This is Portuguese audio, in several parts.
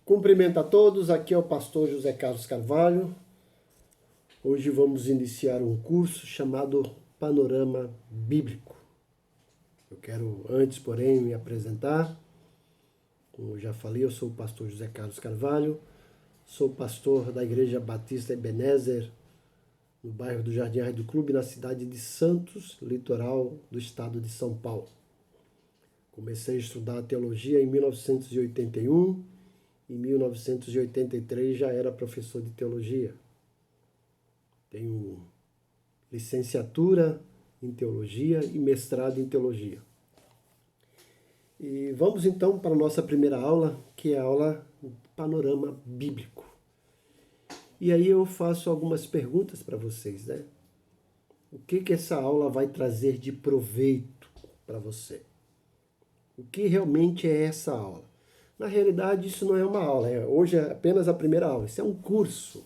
Cumprimento a todos, aqui é o pastor José Carlos Carvalho. Hoje vamos iniciar um curso chamado Panorama Bíblico. Eu quero antes, porém, me apresentar. Como eu já falei, eu sou o pastor José Carlos Carvalho, sou pastor da Igreja Batista Ebenezer, no bairro do Jardim Rádio Clube, na cidade de Santos, litoral do estado de São Paulo. Comecei a estudar teologia em 1981. Em 1983 já era professor de teologia. Tenho licenciatura em teologia e mestrado em teologia. E vamos então para a nossa primeira aula, que é a aula Panorama Bíblico. E aí eu faço algumas perguntas para vocês, né? O que essa aula vai trazer de proveito para você? O que realmente é essa aula? Na realidade, isso não é uma aula, hoje é apenas a primeira aula, isso é um curso.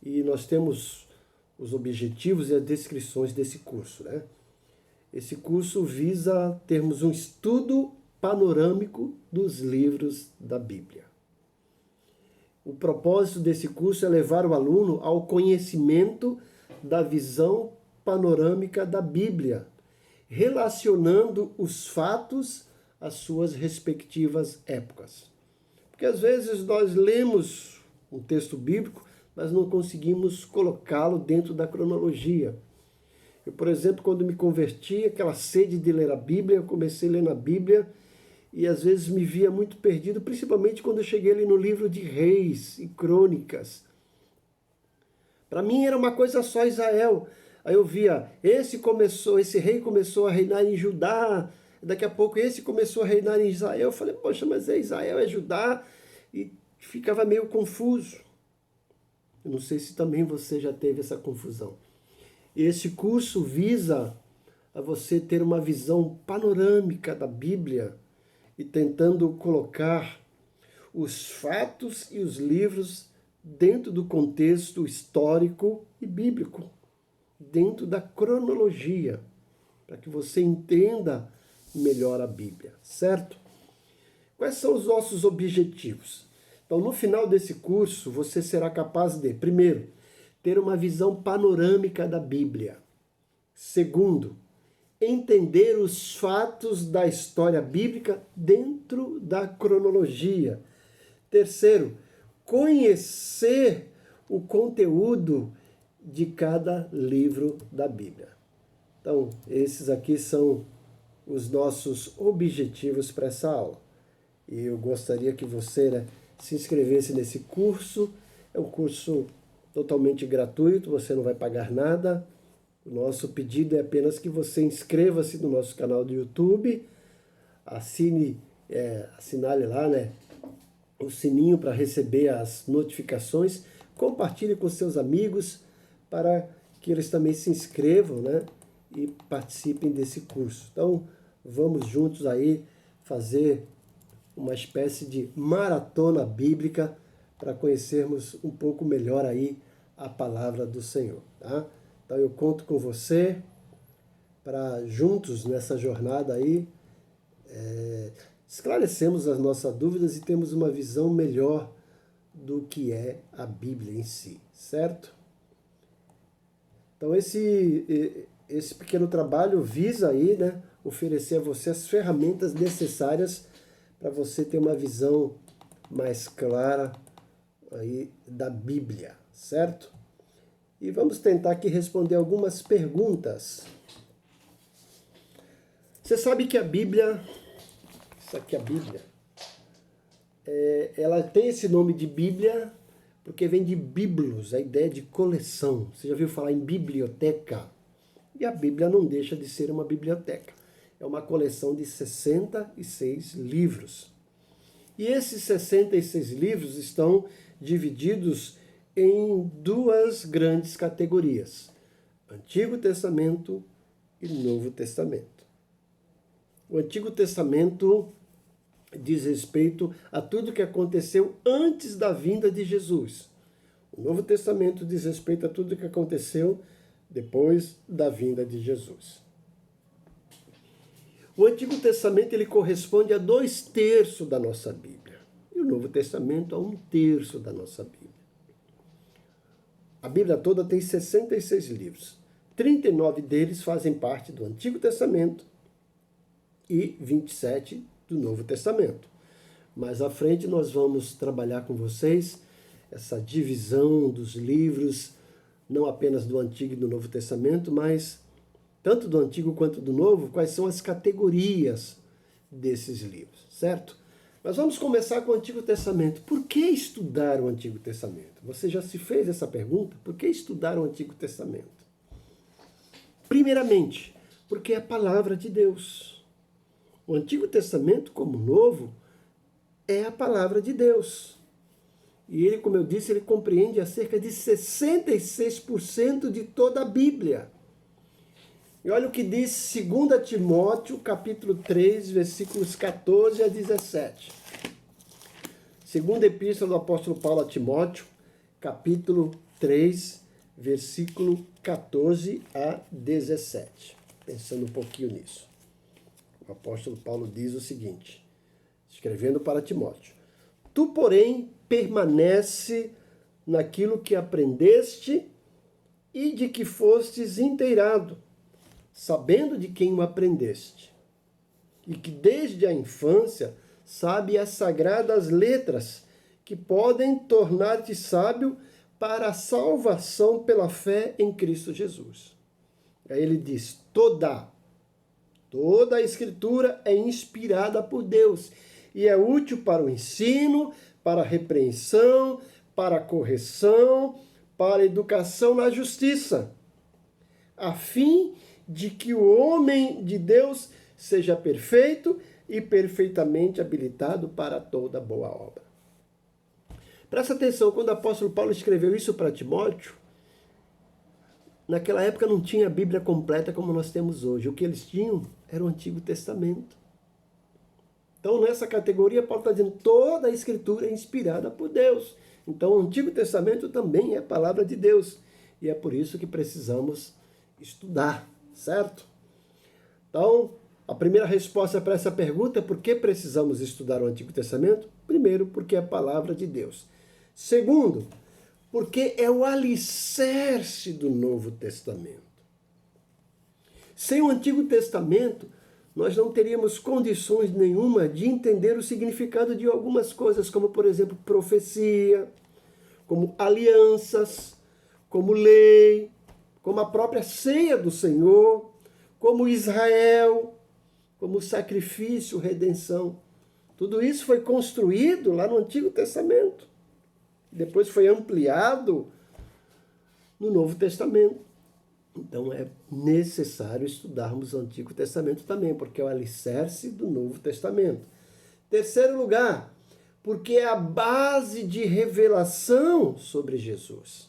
E nós temos os objetivos e as descrições desse curso, né? Esse curso visa termos um estudo panorâmico dos livros da Bíblia. O propósito desse curso é levar o aluno ao conhecimento da visão panorâmica da Bíblia, relacionando os fatos às suas respectivas épocas. Porque às vezes nós lemos um texto bíblico, mas não conseguimos colocá-lo dentro da cronologia. Eu, por exemplo, quando me converti, aquela sede de ler a Bíblia, eu comecei lendo a Bíblia e às vezes me via muito perdido, principalmente quando eu cheguei ali no livro de Reis e Crônicas. Para mim era uma coisa só Israel. Aí eu via, esse rei começou a reinar em Judá, daqui a pouco esse começou a reinar em Israel. Eu falei, poxa, mas é Israel, é Judá, e ficava meio confuso. Eu não sei se também você já teve essa confusão. Esse curso visa a você ter uma visão panorâmica da Bíblia e tentando colocar os fatos e os livros dentro do contexto histórico e bíblico, dentro da cronologia, para que você entenda melhor a Bíblia, certo? Quais são os nossos objetivos? Então, no final desse curso, você será capaz de, primeiro, ter uma visão panorâmica da Bíblia. Segundo, entender os fatos da história bíblica dentro da cronologia. Terceiro, conhecer o conteúdo de cada livro da Bíblia. Então, esses aqui são os nossos objetivos para essa aula. E eu gostaria que você se inscrevesse nesse curso. É um curso totalmente gratuito, você não vai pagar nada. O nosso pedido é apenas que você inscreva-se no nosso canal do YouTube, assinale lá, né, o sininho para receber as notificações, compartilhe com seus amigos para que eles também se inscrevam, né, e participem desse curso. Então, vamos juntos aí fazer uma espécie de maratona bíblica para conhecermos um pouco melhor aí a palavra do Senhor, tá? Então eu conto com você para juntos nessa jornada aí esclarecemos as nossas dúvidas e temos uma visão melhor do que é a Bíblia em si, certo? Então esse pequeno trabalho visa aí, né, oferecer a você as ferramentas necessárias para você ter uma visão mais clara aí da Bíblia, certo? E vamos tentar aqui responder algumas perguntas. Você sabe que a Bíblia, isso aqui é a Bíblia, ela tem esse nome de Bíblia porque vem de biblos, a ideia de coleção. Você já ouviu falar em biblioteca? E a Bíblia não deixa de ser uma biblioteca. É uma coleção de 66 livros. E esses 66 livros estão divididos em duas grandes categorias: Antigo Testamento e Novo Testamento. O Antigo Testamento diz respeito a tudo que aconteceu antes da vinda de Jesus. O Novo Testamento diz respeito a tudo que aconteceu depois da vinda de Jesus. O Antigo Testamento ele corresponde a 2/3 da nossa Bíblia. E o Novo Testamento a 1/3 da nossa Bíblia. A Bíblia toda tem 66 livros. 39 deles fazem parte do Antigo Testamento e 27 do Novo Testamento. Mais à frente nós vamos trabalhar com vocês essa divisão dos livros, não apenas do Antigo e do Novo Testamento, mas tanto do Antigo quanto do Novo, quais são as categorias desses livros, certo? Mas vamos começar com o Antigo Testamento. Por que estudar o Antigo Testamento? Você já se fez essa pergunta? Por que estudar o Antigo Testamento? Primeiramente, porque é a palavra de Deus. O Antigo Testamento, como o Novo, é a palavra de Deus. E ele, como eu disse, ele compreende a cerca de 66% de toda a Bíblia. E olha o que diz 2 Timóteo, capítulo 3, versículos 14 a 17. Segunda epístola do apóstolo Paulo a Timóteo, capítulo 3, versículo 14 a 17. Pensando um pouquinho nisso. O apóstolo Paulo diz o seguinte, escrevendo para Timóteo: Tu, porém, permanece naquilo que aprendeste e de que fostes inteirado, sabendo de quem o aprendeste, e que desde a infância sabe as sagradas letras, que podem tornar-te sábio para a salvação pela fé em Cristo Jesus. Aí ele diz, toda a Escritura é inspirada por Deus e é útil para o ensino, para a repreensão, para a correção, para a educação na justiça, a fim de que o homem de Deus seja perfeito e perfeitamente habilitado para toda boa obra. Presta atenção, quando o apóstolo Paulo escreveu isso para Timóteo, naquela época não tinha a Bíblia completa como nós temos hoje. O que eles tinham era o Antigo Testamento. Então, nessa categoria, Paulo está dizendo toda a Escritura é inspirada por Deus. Então, o Antigo Testamento também é a palavra de Deus. E é por isso que precisamos estudar, certo? Então, a primeira resposta para essa pergunta é por que precisamos estudar o Antigo Testamento? Primeiro, porque é a palavra de Deus. Segundo, porque é o alicerce do Novo Testamento. Sem o Antigo Testamento, nós não teríamos condições nenhuma de entender o significado de algumas coisas, como, por exemplo, profecia, como alianças, como lei, como a própria ceia do Senhor, como Israel, como sacrifício, redenção. Tudo isso foi construído lá no Antigo Testamento. Depois foi ampliado no Novo Testamento. Então é necessário estudarmos o Antigo Testamento também, porque é o alicerce do Novo Testamento. Terceiro lugar, porque é a base de revelação sobre Jesus.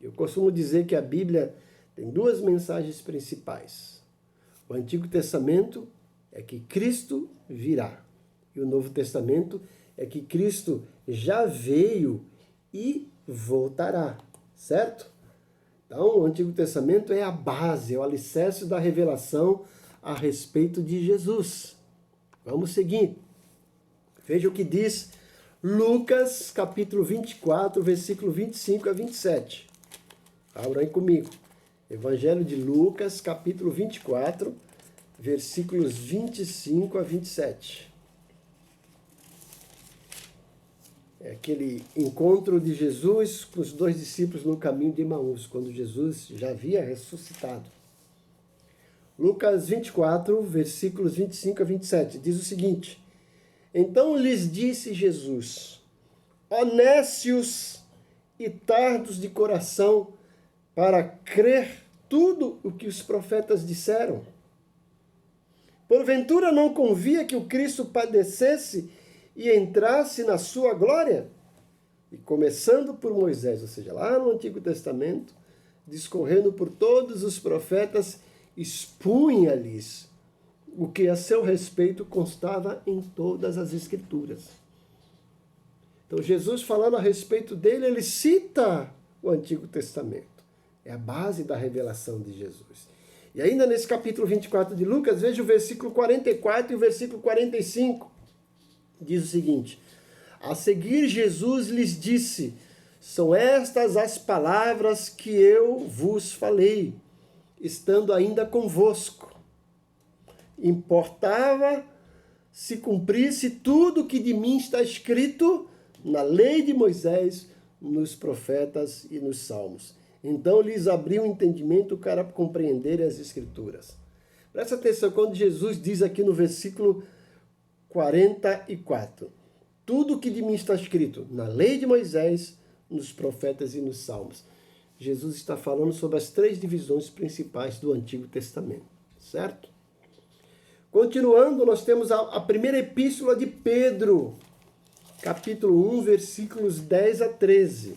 Eu costumo dizer que a Bíblia tem duas mensagens principais. O Antigo Testamento é que Cristo virá. E o Novo Testamento é que Cristo já veio e voltará, certo? Então, o Antigo Testamento é a base, é o alicerce da revelação a respeito de Jesus. Vamos seguir. Veja o que diz Lucas, capítulo 24, versículo 25 a 27. Abra aí comigo. Evangelho de Lucas, capítulo 24, versículos 25 a 27. É aquele encontro de Jesus com os dois discípulos no caminho de Emaús, quando Jesus já havia ressuscitado. Lucas 24, versículos 25 a 27, diz o seguinte: Então lhes disse Jesus, ó nécios e tardos de coração, para crer tudo o que os profetas disseram. Porventura não convia que o Cristo padecesse e entrasse na sua glória? E começando por Moisés, ou seja, lá no Antigo Testamento, discorrendo por todos os profetas, expunha-lhes o que a seu respeito constava em todas as Escrituras. Então, Jesus, falando a respeito dele, ele cita o Antigo Testamento. É a base da revelação de Jesus. E ainda nesse capítulo 24 de Lucas, veja o versículo 44 e o versículo 45. diz o seguinte: a seguir Jesus lhes disse: são estas as palavras que eu vos falei, estando ainda convosco. Importava se cumprisse tudo que de mim está escrito na lei de Moisés, nos profetas e nos salmos. Então lhes abriu o entendimento para compreenderem as Escrituras. Presta atenção quando Jesus diz aqui no versículo 44. Tudo que de mim está escrito na lei de Moisés, nos profetas e nos salmos. Jesus está falando sobre as 3 divisões principais do Antigo Testamento, certo? Continuando, nós temos a primeira epístola de Pedro, capítulo 1, versículos 10 a 13.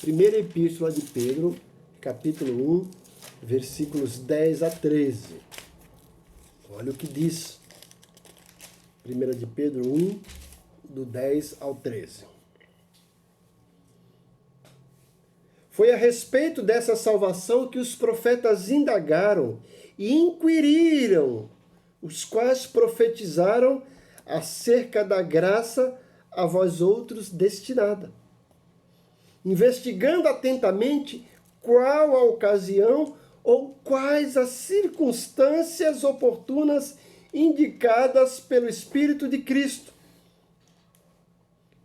Primeira epístola de Pedro, capítulo 1, versículos 10 a 13. Olha o que diz. Primeira de Pedro 1, do 10 ao 13. Foi a respeito dessa salvação que os profetas indagaram e inquiriram, os quais profetizaram acerca da graça a vós outros destinada, investigando atentamente qual a ocasião ou quais as circunstâncias oportunas indicadas pelo Espírito de Cristo,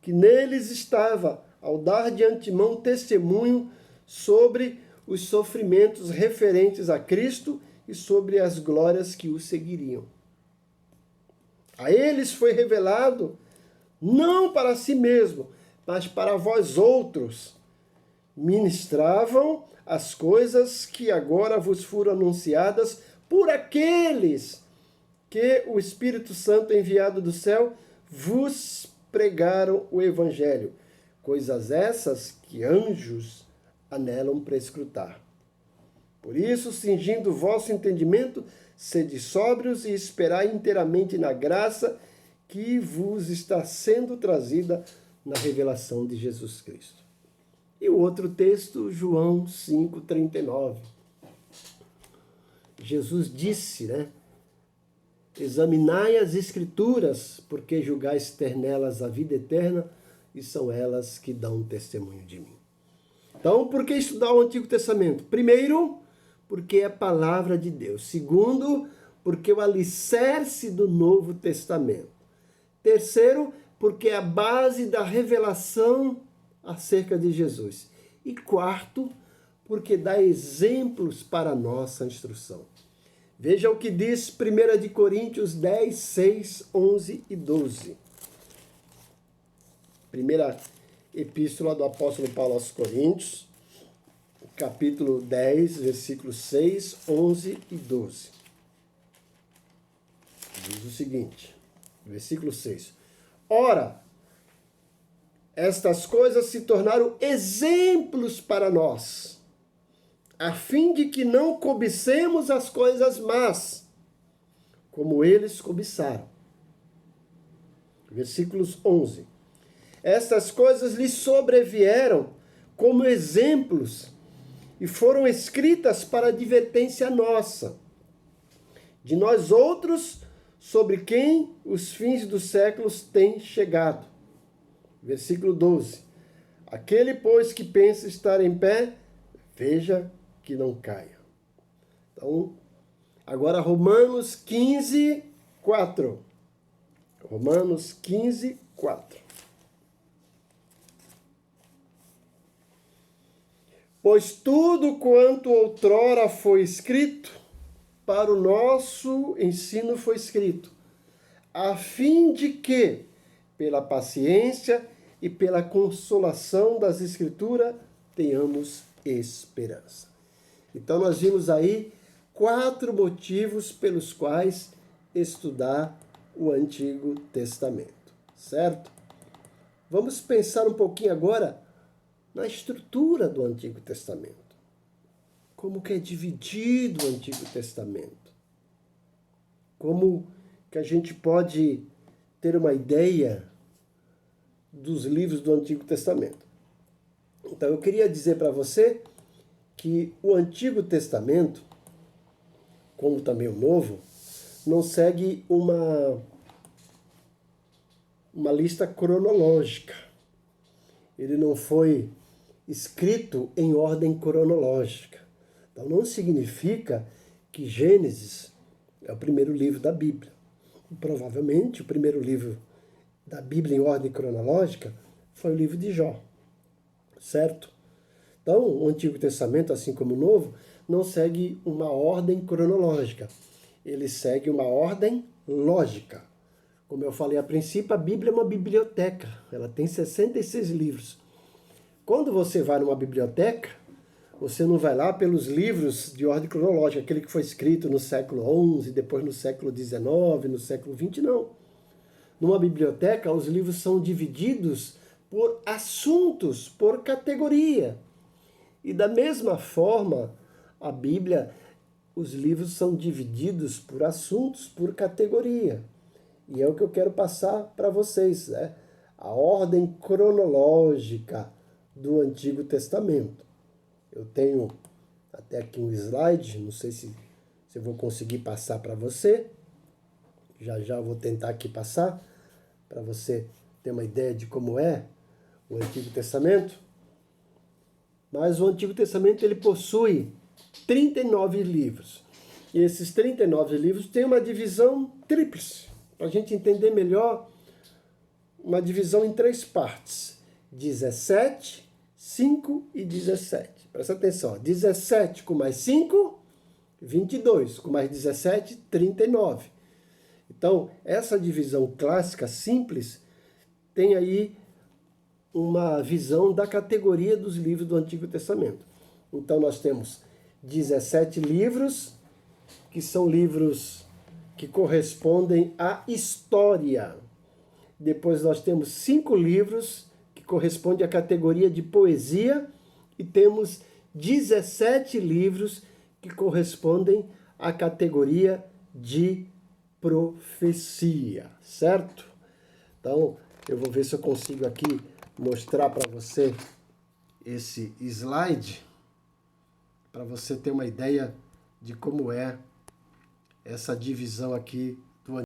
que neles estava, ao dar de antemão testemunho sobre os sofrimentos referentes a Cristo e sobre as glórias que o seguiriam. A eles foi revelado, não para si mesmo, mas para vós outros, ministravam as coisas que agora vos foram anunciadas por aqueles que o Espírito Santo enviado do céu vos pregaram o Evangelho, coisas essas que anjos anelam prescrutar. Por isso, cingindo o vosso entendimento, sede sóbrios e esperai inteiramente na graça que vos está sendo trazida na revelação de Jesus Cristo. E o outro texto, João 5,39. Jesus disse, examinai as Escrituras, porque julgais ter nelas a vida eterna, e são elas que dão testemunho de mim. Então, por que estudar o Antigo Testamento? Primeiro, porque é a palavra de Deus. Segundo, porque é o alicerce do Novo Testamento. Terceiro, porque é a base da revelação acerca de Jesus. E quarto, porque dá exemplos para a nossa instrução. Veja o que diz 1 Coríntios 10, 6, 11 e 12. Primeira epístola do apóstolo Paulo aos Coríntios, capítulo 10, versículos 6, 11 e 12. Diz o seguinte, versículo 6. Ora, estas coisas se tornaram exemplos para nós, a fim de que não cobicemos as coisas más, como eles cobiçaram. Versículos 11. Estas coisas lhes sobrevieram como exemplos e foram escritas para advertência nossa, de nós outros, sobre quem os fins dos séculos têm chegado. Versículo 12. Aquele, pois, que pensa estar em pé, veja que não caia. Então, agora Romanos 15, 4. Romanos 15, 4. Pois tudo quanto outrora foi escrito, para o nosso ensino foi escrito, a fim de que, pela paciência e pela consolação das Escrituras, tenhamos esperança. Então nós vimos aí 4 motivos pelos quais estudar o Antigo Testamento, certo? Vamos pensar um pouquinho agora na estrutura do Antigo Testamento. Como que é dividido o Antigo Testamento? Como que a gente pode ter uma ideia dos livros do Antigo Testamento? Então, eu queria dizer para você que o Antigo Testamento, como também o Novo, não segue uma uma lista cronológica. Ele não foi escrito em ordem cronológica. Então não significa que Gênesis é o primeiro livro da Bíblia. Provavelmente o primeiro livro da Bíblia em ordem cronológica foi o livro de Jó, certo? Então o Antigo Testamento, assim como o Novo, não segue uma ordem cronológica. Ele segue uma ordem lógica. Como eu falei a princípio, a Bíblia é uma biblioteca. Ela tem 66 livros. Quando você vai numa biblioteca, você não vai lá pelos livros de ordem cronológica, aquele que foi escrito no século XI, depois no século XIX, no século XX, não. Numa biblioteca, os livros são divididos por assuntos, por categoria. E da mesma forma, a Bíblia, os livros são divididos por assuntos, por categoria. E é o que eu quero passar para vocês, né? A ordem cronológica do Antigo Testamento. Eu tenho até aqui um slide, não sei se eu vou conseguir passar para você. Já já vou tentar aqui passar, para você ter uma ideia de como é o Antigo Testamento. Mas o Antigo Testamento ele possui 39 livros. E esses 39 livros têm uma divisão tríplice. Para a gente entender melhor, uma divisão em 3 partes. 17, 5 e 17. Presta atenção. 17 com mais 5, 22. Com mais 17, 39. Então, essa divisão clássica simples tem aí uma visão da categoria dos livros do Antigo Testamento. Então, nós temos 17 livros, que são livros que correspondem à história. Depois nós temos 5 livros que correspondem à categoria de poesia e temos 17 livros que correspondem à categoria de profecia, certo? Então, eu vou ver se eu consigo aqui mostrar para você esse slide, para você ter uma ideia de como é essa divisão aqui